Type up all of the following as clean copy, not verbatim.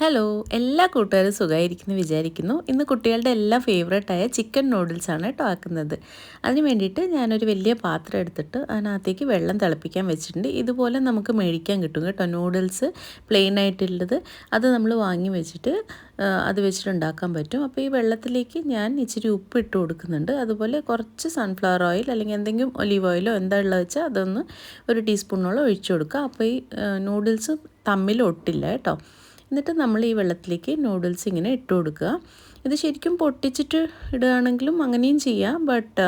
Hello, എല്ലാ കൂട്ടുകാരും സുഖമായിരിക്കുന്നു വിചാരിക്കുന്നു. ഇന്ന് കുട്ടികളുടെ എല്ലാം ഫേവറേറ്റായ ചിക്കൻ നൂഡിൽസാണ് കേട്ടോ ആക്കുന്നത്. അതിന് വേണ്ടിയിട്ട് ഞാനൊരു വലിയ പാത്രം എടുത്തിട്ട് അതിനകത്തേക്ക് വെള്ളം തിളപ്പിക്കാൻ വെച്ചിട്ടുണ്ട്. ഇതുപോലെ നമുക്ക് മേടിക്കാൻ കിട്ടും കേട്ടോ നൂഡിൽസ് പ്ലെയിൻ ആയിട്ടുള്ളത്. അത് നമ്മൾ വാങ്ങി വെച്ചിട്ട് അത് വെച്ചിട്ട് ഉണ്ടാക്കാൻ പറ്റും. അപ്പോൾ ഈ വെള്ളത്തിലേക്ക് ഞാൻ ഇച്ചിരി ഉപ്പ് ഇട്ട് കൊടുക്കുന്നുണ്ട്. അതുപോലെ കുറച്ച് സൺഫ്ലവർ ഓയിൽ അല്ലെങ്കിൽ എന്തെങ്കിലും ഒലീവ് ഓയിലോ എന്താ ഉള്ളത് വെച്ചാൽ അതൊന്ന് ഒരു ടീസ്പൂണോളം ഒഴിച്ചു കൊടുക്കുക. അപ്പോൾ ഈ നൂഡിൽസ് തമ്മിൽ ഒട്ടില്ല കേട്ടോ. എന്നിട്ട് നമ്മൾ ഈ വെള്ളത്തിലേക്ക് നൂഡിൽസ് ഇങ്ങനെ ഇട്ട് കൊടുക്കുക. ഇത് ശരിക്കും പൊട്ടിച്ചിട്ട് ഇടുകയാണെങ്കിലും അങ്ങനെയും ചെയ്യാം. ബട്ട്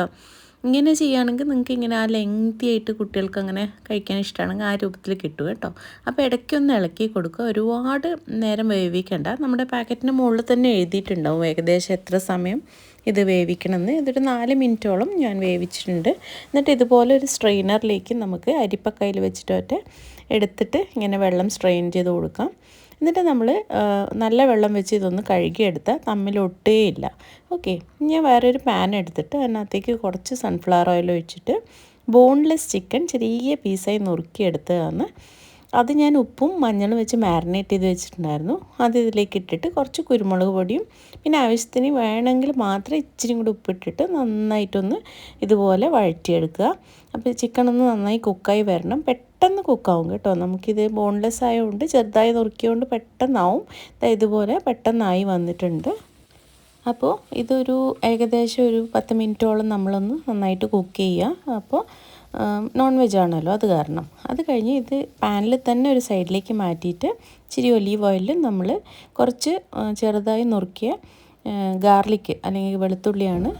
ഇങ്ങനെ ചെയ്യുകയാണെങ്കിൽ നിങ്ങൾക്ക് ഇങ്ങനെ ആ ലെങ്തി ആയിട്ട് കുട്ടികൾക്ക് അങ്ങനെ കഴിക്കാൻ ഇഷ്ടമാണെങ്കിൽ ആ രൂപത്തിൽ കിട്ടും കേട്ടോ. അപ്പോൾ ഇടയ്ക്കൊന്ന് ഇളക്കി കൊടുക്കുക. ഒരുപാട് നേരം വേവിക്കേണ്ട. നമ്മുടെ പാക്കറ്റിൻ്റെ മുകളിൽ തന്നെ എഴുതിയിട്ടുണ്ടാവും ഏകദേശം എത്ര സമയം ഇത് വേവിക്കണമെന്ന്. ഇതൊരു 4 മിനിറ്റോളം ഞാൻ വേവിച്ചിട്ടുണ്ട്. എന്നിട്ട് ഇതുപോലെ ഒരു സ്ട്രെയിനറിലേക്ക് നമുക്ക് അരിപ്പക്കയിൽ വെച്ചിട്ട് എടുത്തിട്ട് ഇങ്ങനെ വെള്ളം സ്ട്രെയിൻ ചെയ്ത് കൊടുക്കാം. എന്നിട്ട് നമ്മൾ നല്ല വെള്ളം വെച്ച് ഇതൊന്ന് കഴുകിയെടുത്താൽ തമ്മിൽ ഒട്ടുകയില്ല. ഓക്കെ, ഞാൻ വേറൊരു പാൻ എടുത്തിട്ട് അതിനകത്തേക്ക് കുറച്ച് സൺഫ്ലവർ ഓയിൽ ഒഴിച്ചിട്ട് ബോൺലെസ് ചിക്കൻ ചെറിയ പീസായി നുറുക്കിയെടുത്തതാണ്. അത് ഞാൻ ഉപ്പും മഞ്ഞളും വെച്ച് മാരിനേറ്റ് ചെയ്ത് വെച്ചിട്ടുണ്ടായിരുന്നു. അത് ഇതിലേക്ക് ഇട്ടിട്ട് കുറച്ച് കുരുമുളക് പൊടിയും പിന്നെ ആവശ്യത്തിന് വേണമെങ്കിൽ മാത്രം ഇച്ചിരി കൂടി ഉപ്പിട്ടിട്ട് നന്നായിട്ടൊന്ന് ഇതുപോലെ വഴറ്റിയെടുക്കുക. അപ്പോൾ ചിക്കൻ ഒന്ന് നന്നായി കുക്കായി വരണം. പെട്ടെന്ന് കുക്കാവും കേട്ടോ. നമുക്കിത് ബോൺലെസ് ആയതുകൊണ്ട് ചെറുതായി നുറുക്കിയതുകൊണ്ട് പെട്ടെന്നാവും. ഇതുപോലെ പെട്ടെന്നായി വന്നിട്ടുണ്ട്. അപ്പോൾ ഇതൊരു ഏകദേശം ഒരു 10 മിനിറ്റോളം നമ്മളൊന്ന് നന്നായിട്ട് കുക്ക് ചെയ്യുക. അപ്പോൾ നോൺ വെജ് ആണല്ലോ അത് കാരണം. അത് കഴിഞ്ഞ് ഇത് പാനിൽ തന്നെ ഒരു സൈഡിലേക്ക് മാറ്റിയിട്ട് ഇച്ചിരി ഒലീവ് ഓയിലിൽ നമ്മൾ കുറച്ച് ചെറുതായി നുറുക്കിയ ഗാർലിക്ക് അല്ലെങ്കിൽ വെളുത്തുള്ളിയാണ്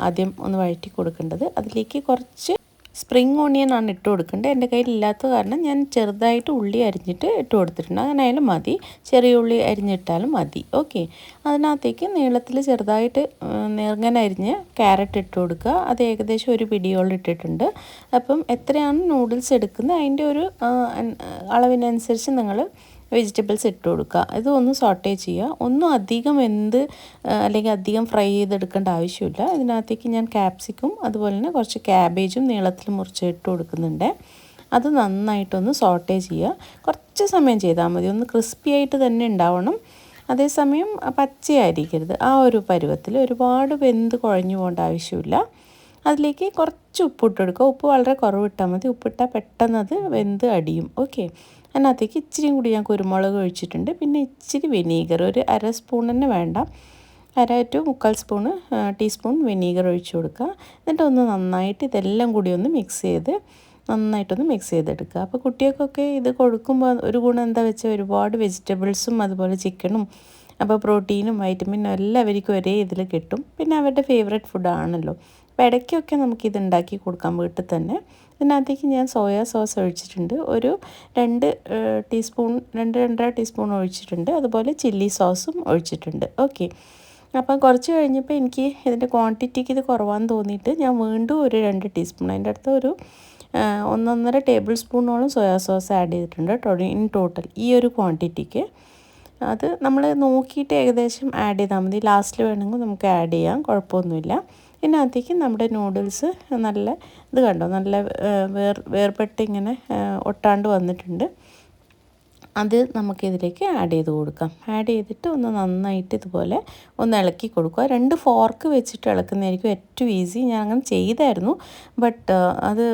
ആദ്യം ഒന്ന് വഴറ്റി കൊടുക്കേണ്ടത്. അതിലേക്ക് കുറച്ച് സ്പ്രിങ് ഓണിയൻ ആണ് ഇട്ട് കൊടുക്കേണ്ടത്. എൻ്റെ കയ്യിൽ ഇല്ലാത്ത കാരണം ഞാൻ ചെറുതായിട്ട് ഉള്ളി അരിഞ്ഞിട്ട് ഇട്ട് കൊടുത്തിട്ടുണ്ട്. അങ്ങനെയായാലും മതി, ചെറിയ ഉള്ളി അരിഞ്ഞിട്ടാലും മതി. ഓക്കെ, അതിനകത്തേക്ക് നീളത്തിൽ ചെറുതായിട്ട് നേർങ്ങനെ അരിഞ്ഞ് ക്യാരറ്റ് ഇട്ട് കൊടുക്കുക. അത് ഏകദേശം ഒരു പിടിയോളം ഇട്ടിട്ടുണ്ട്. അപ്പം എത്രയാണ് നൂഡിൽസ് എടുക്കുന്നത് അതിൻ്റെ ഒരു അളവിനനുസരിച്ച് നിങ്ങൾ വെജിറ്റബിൾസ് ഇട്ട് കൊടുക്കുക. ഇതൊന്ന് സോട്ടേ ചെയ്യുക. ഒന്നും അധികം അല്ലെങ്കിൽ അധികം ഫ്രൈ ചെയ്തെടുക്കേണ്ട ആവശ്യമില്ല. ഇതിനകത്തേക്ക് ഞാൻ ക്യാപ്സിക്കും അതുപോലെ തന്നെ കുറച്ച് ക്യാബേജും നീളത്തിൽ മുറിച്ച് ഇട്ട് കൊടുക്കുന്നുണ്ട്. അത് നന്നായിട്ടൊന്ന് സോട്ടേ ചെയ്യുക. കുറച്ച് സമയം ചെയ്താൽ മതി. ഒന്ന് ക്രിസ്പി ആയിട്ട് തന്നെ ഉണ്ടാവണം. അതേസമയം പച്ചയായിരിക്കരുത്. ആ ഒരു പരുവത്തിൽ ഒരുപാട് വെന്ത് കുഴഞ്ഞു പോകേണ്ട ആവശ്യമില്ല. അതിലേക്ക് കുറച്ച് ഉപ്പിട്ട് കൊടുക്കുക. ഉപ്പ് വളരെ കുറവിട്ടാൽ മതി. ഉപ്പിട്ടാൽ പെട്ടെന്ന് അത് വെന്ത് അടിയും. ഓക്കെ, അതിനകത്തേക്ക് ഇച്ചിരിയും കൂടി ഞാൻ കുരുമുളക് ഒഴിച്ചിട്ടുണ്ട്. പിന്നെ ഇച്ചിരി വിനീഗർ, ഒരു 1/2 സ്പൂൺ തന്നെ വേണ്ട, 1/2 to 1/4 ടീസ്പൂൺ വിനീഗർ ഒഴിച്ച് കൊടുക്കുക. എന്നിട്ട് ഒന്ന് നന്നായിട്ട് ഇതെല്ലാം കൂടി ഒന്ന് നന്നായിട്ടൊന്ന് മിക്സ് ചെയ്തെടുക്കുക. അപ്പോൾ കുട്ടികൾക്കൊക്കെ ഇത് കൊടുക്കുമ്പോൾ ഒരു ഗുണം എന്താ വെച്ചാൽ ഒരുപാട് വെജിറ്റബിൾസും അതുപോലെ ചിക്കനും, അപ്പോൾ പ്രോട്ടീനും വൈറ്റമിനും എല്ലാവർക്കും ഒരേ ഇതിൽ കിട്ടും. പിന്നെ അവരുടെ ഫേവറേറ്റ് ഫുഡാണല്ലോ. അപ്പോൾ ഇടയ്ക്കൊക്കെ നമുക്കിത് ഉണ്ടാക്കി കൊടുക്കാം വീട്ടിൽ തന്നെ. ഇതിനകത്തേക്ക് ഞാൻ സോയാ സോസ് ഒഴിച്ചിട്ടുണ്ട്. ഒരു 2-2.5 ടീസ്പൂൺ ഒഴിച്ചിട്ടുണ്ട്. അതുപോലെ ചില്ലി സോസും ഒഴിച്ചിട്ടുണ്ട്. ഓക്കെ, അപ്പം കുറച്ച് കഴിഞ്ഞപ്പോൾ എനിക്ക് ഇതിൻ്റെ ക്വാണ്ടിറ്റിക്ക് ഇത് കുറവാന്ന് തോന്നിയിട്ട് ഞാൻ വീണ്ടും ഒരു 2 ടീസ്പൂൺ, അതിൻ്റെ അടുത്ത് ഒരു 1.5 ടേബിൾ സ്പൂണോളം സോയാ സോസ് ആഡ് ചെയ്തിട്ടുണ്ട് കേട്ടോ ഇൻ ടോട്ടൽ ഈ ഒരു ക്വാണ്ടിറ്റിക്ക്. അത് നമ്മൾ നോക്കിയിട്ട് ഏകദേശം ആഡ് ചെയ്താൽ മതി. ലാസ്റ്റിൽ വേണമെങ്കിൽ നമുക്ക് ആഡ് ചെയ്യാം, കുഴപ്പമൊന്നുമില്ല. ഇതിനകത്തേക്ക് നമ്മുടെ നൂഡിൽസ് നല്ല ഇത് കണ്ടോ, നല്ല വേർപെട്ട് ഇങ്ങനെ ഒട്ടാണ്ട് വന്നിട്ടുണ്ട്. അത് നമുക്കിതിലേക്ക് ആഡ് ചെയ്ത് കൊടുക്കാം. ആഡ് ചെയ്തിട്ട് ഒന്ന് നന്നായിട്ട് ഇതുപോലെ ഒന്ന് ഇളക്കി കൊടുക്കുക. 2 ഫോർക്ക് വെച്ചിട്ട് ഇളക്കുന്നതായിരിക്കും ഏറ്റവും ഈസി. ഞാൻ അങ്ങനെ ചെയ്തായിരുന്നു, ബട്ട് അത്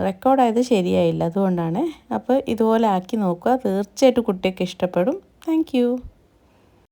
റെക്കോർഡായത് ശരിയായില്ല, അതുകൊണ്ടാണ്. അപ്പോൾ ഇതുപോലെ ആക്കി നോക്കുക. തീർച്ചയായിട്ടും കുട്ടിയൊക്കെ ഇഷ്ടപ്പെടും. താങ്ക്